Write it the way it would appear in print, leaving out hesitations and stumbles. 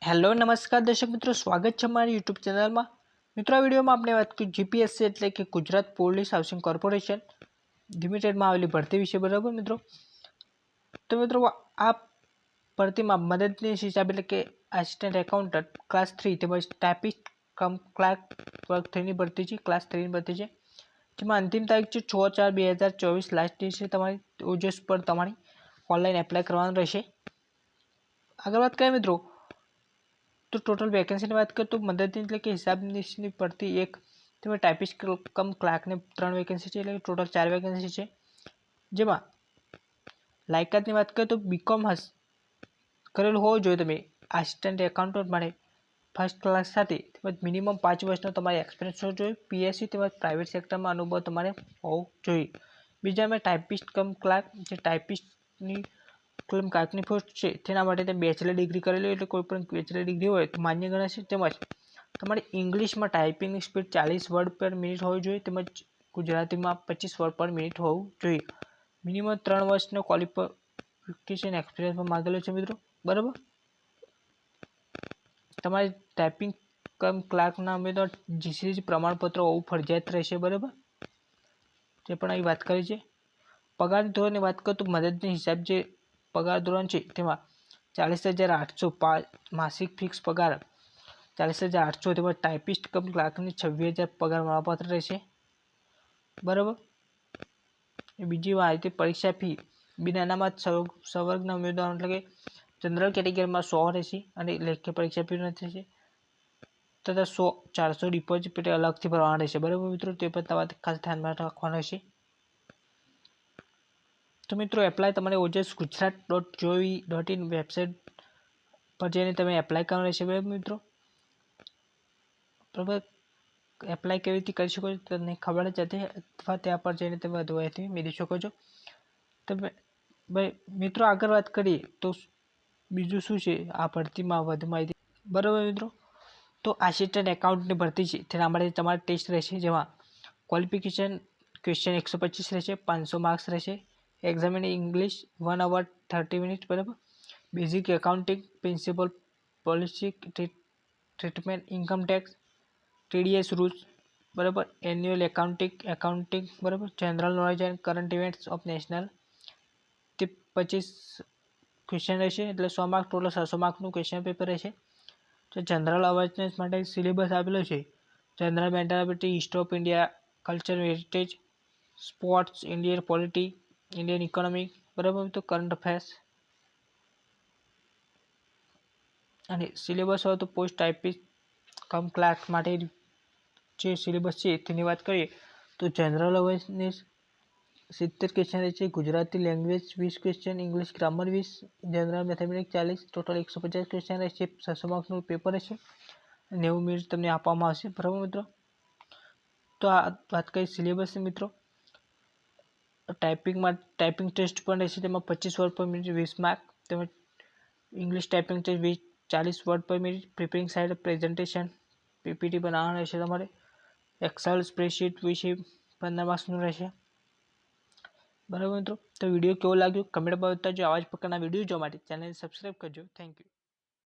Hello નમસ્કાર દર્શક મિત્રો, સ્વાગત છે મારી યુટ્યુબ ચેનલમાં। મિત્રો, આ વિડીયોમાં આપણે વાત કરીએ જીપીએસસી એટલે કે ગુજરાત પોલીસ હાઉસિંગ કોર્પોરેશન લિમિટેડમાં આવેલી ભરતી વિશે। બરાબર મિત્રો, તો મિત્રો આ ભરતીમાં મદદનીશ હિસાબ એટલે કે આસિસ્ટન્ટ એકાઉન્ટન્ટ ક્લાસ 3 તેમજ ટાઇપિસ્ટ કમ ક્લાર્ક વર્ગ 3ની ભરતી છે। ક્લાસ 3ની ભરતી છે, જેમાં અંતિમ તારીખ છે 6/4/2024 લાસ્ટ ડેટ છે તમારી ઓજસ પર તમારી ઓનલાઈન એપ્લાય કરવાનું રહેશે। આગળ વાત કરીએ મિત્રો, तो टोटल वेकेन्सी बात करें तो मदद એટલે કે હિસાબનીશની ભરતી એક તેમજ ટાઇપિસ્ટ કમ ક્લાર્કની 3 વેકેન્સી છે, એટલે ટોટલ 4 વેકેન્સી છે। જેમાં લાયકાતની વાત કરીએ તો બીકોમ કરેલું હોવું જોઈએ તમે આસિસ્ટન્ટ એકાઉન્ટન્ટ માટે ફર્સ્ટ ક્લાસ સાથે, તેમજ મિનિમમ 5 વર્ષનો તમારે એક્સપિરિયન્સ હોવો જોઈએ। પીએસસી તેમજ પ્રાઇવેટ સેક્ટરમાં અનુભવ તમારે હોવો જોઈએ। બીજામાં ટાઇપિસ્ટ કમ ક્લાર્ક જે ટાઇપિસ્ટની કમ ક્લાર્કની પોસ્ટ છે તેના માટે તમે બેચલર ડિગ્રી કરેલી એટલે કોઈ પણ બેચલર ડિગ્રી હોય તો માન્ય ગણાશે। તેમજ તમારે ઇંગ્લિશમાં ટાઈપિંગની સ્પીડ 40 વર્ડ પર મિનિટ હોવી જોઈએ, તેમજ ગુજરાતીમાં 25 વર્ડ પર મિનિટ હોવું જોઈએ। મિનિમમ 3 વર્ષનો ક્વોલિફિકેશન એક્સપિરિયન્સમાં માંગેલો છે મિત્રો। બરાબર, તમારે ટાઈપિંગ કમ ક્લાર્કના ઉમેદવાર જીસીસી પ્રમાણપત્ર હોવું ફરજિયાત રહેશે। બરાબર, તે પણ અહીં વાત કરી છે। પગાર ધોરણની વાત કરું તો મદદની હિસાબ જે પગાર ધોરણ છે તેમાં 40,800 માસિક ફિક્સ પગાર 40,800 તેમજ ટાઇપિસ્ટ કમ ક્લાર્કની 26,000 પગાર મળવાપાત્ર રહેશે। બરાબર, બીજી માહિતી પરીક્ષા ફી બિન અનામત સંવર્ગના ઉમેદવારો એટલે કે જનરલ કેટેગરીમાં 100 રહેશે અને લેખિત પરીક્ષા ફી રહેશે, તથા 400 ડિપોઝિટ પેટે અલગથી ભરવાના રહેશે। બરાબર મિત્રો, તે પણ તમારે ખાસ ધ્યાનમાં રાખવાનું રહેશે। તો મિત્રો એપ્લાય તમારે ojas.gujarat.gov.in વેબસાઇટ પર જઈને તમે એપ્લાય કરવાનું રહેશે। બરાબર મિત્રો, બરાબર, એપ્લાય કેવી રીતે કરી શકો છો તમને ખબર જ હતી, અથવા ત્યાં પર જઈને તમે વધુ માહિતી મેળવી શકો છો। તમે ભાઈ મિત્રો આગળ વાત કરીએ તો બીજું શું છે આ ભરતીમાં વધુ માહિતી। બરાબર મિત્રો, તો આસિસ્ટન્ટ એકાઉન્ટની ભરતી છે તેના માટે તમારે ટેસ્ટ રહેશે, જેમાં ક્વોલિફિકેશન ક્વેશ્ચન 125 રહેશે, 500 માર્ક્સ રહેશે। Exam in English 1 hour 30 minute. બરાબર, basic accounting principle policy treatment income tax TDS rules. બરાબર, એન્યુઅલ એકાઉન્ટિંગ બરાબર, general knowledge and current events of national તે 25 ક્વેશ્ચન રહેશે, એટલે 100 માર્ક ટોટલ 600 માર્કનું ક્વેશ્ચન પેપર રહેશે। તો જનરલ અવેરનેસ માટે સિલેબસ આપેલો છે, general mentality, history of India, culture heritage, sports, Indian polity, Indian economy. બરાબર, તો કરંટ અફેર્સ અને સિલેબસ હોય તો પોસ્ટ ટાઇપિસ્ટ કમ ક્લાર્ક માટે જે સિલેબસ છે તેની વાત કરીએ તો જનરલ અવેરનેસ 70 ક્વેશ્ચન રહેશે, Gujarati language 20 question, English grammar 20, general mathematics 40, total 150 question રહેશે। 600 માર્ક્સનું પેપર રહેશે, 90 મિનિટ તમને આપવામાં આવશે। બરાબર મિત્રો, તો આ વાત કરી સિલેબસ મિત્રો। ટાઈપિંગ ટેસ્ટ પણ રહેશે, તેમાં 25 વર્ડ પર મિનિટ 20 માર્ક, તેમજ ઇંગ્લિશ ટાઈપિંગ ટેસ્ટ 40 વર્ડ પર minute. Preparing slide presentation PPT બનાવવાનું રહેશે તમારે। એક્સેલ સ્પ્રેડશીટ વિશે 15 માર્ક્સનું રહેશે। બરાબર મિત્રો, તો વિડીયો કેવો લાગ્યો કમેન્ટ પર બતાવજો। આવા જ પ્રકારના વિડીયો જોવા માટે ચેનલને સબસ્ક્રાઈબ કરજો। Thank you.